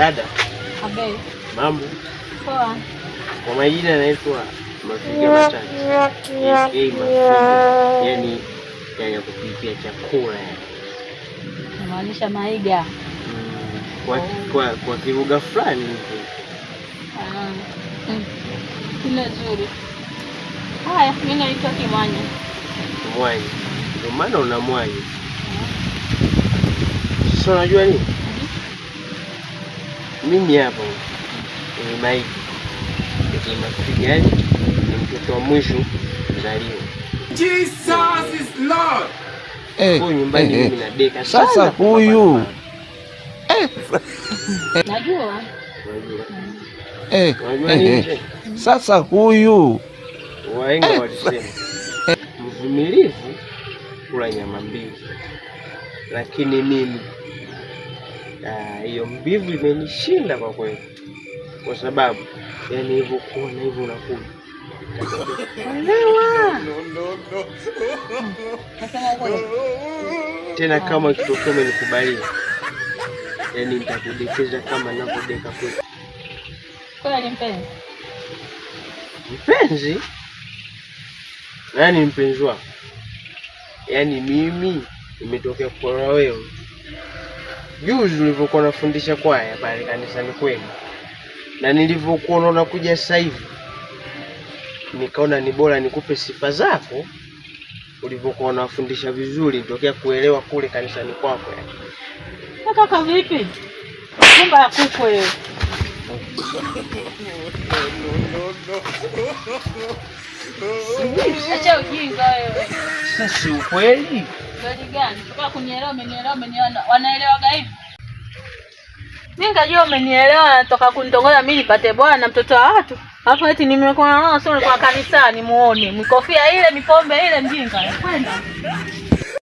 Dada. Abe. Mambo. Poa. Kwa majina naitwa Mafiga Matatu. Mafiga. Yaani ya kupipia chakula yani. Unamaanisha Maiga. Kwa kilugha fulani hivi. Ile nzuri. Haya, mimi naitwa Kimwanya. Kimwanya. Ndio maana unamwanya. Sasa unajua nini? Mimi hapo ni Maiga. Ni Mafiga yani ni mtoto wa mwisho kuzaliwa. Jesus is Lord. Huyu nyumbani mimi na deka sasa huyu. Najua. Unajua nini? Sasa huyu. Wahenga walisema mvumilivu kula nyama mbivu, lakini mimi hiyo mbivu imenishinda kwa kweli, kwa sababu yani hivyo kuona hivyo unakuja tena kama kitokea umenikubalia, yani nitakudekeza kama ninavyodeka kweli. Kweli mpenzi? Mpenzi? Nani mpenzi wako? Yaani mimi nimetokea kwa wewe. Juzi ulivyokuwa unafundisha kwaya pale kanisani kwenu, na nilivyokuwa unakuja sasa hivi, nikaona ni bora nikupe sifa zako ulivyokuwa unafundisha vizuri, nitokea kuelewa kule kanisani kwako yani. Kaka vipi? Kumba ya kuku wewe. Acha ujinga wewe. Sasa ukweli? Kweli gani? Toka kunielewa, umenielewa, wanaelewaga hivi. Mimi ngajua umenielewa, natoka kunitongoza mimi nipate bwana mtoto wa watu. Hapo eti nimekuwa nao sio kwa kanisani muone. Mikofia ile, mipombe ile mjinga. Kwenda.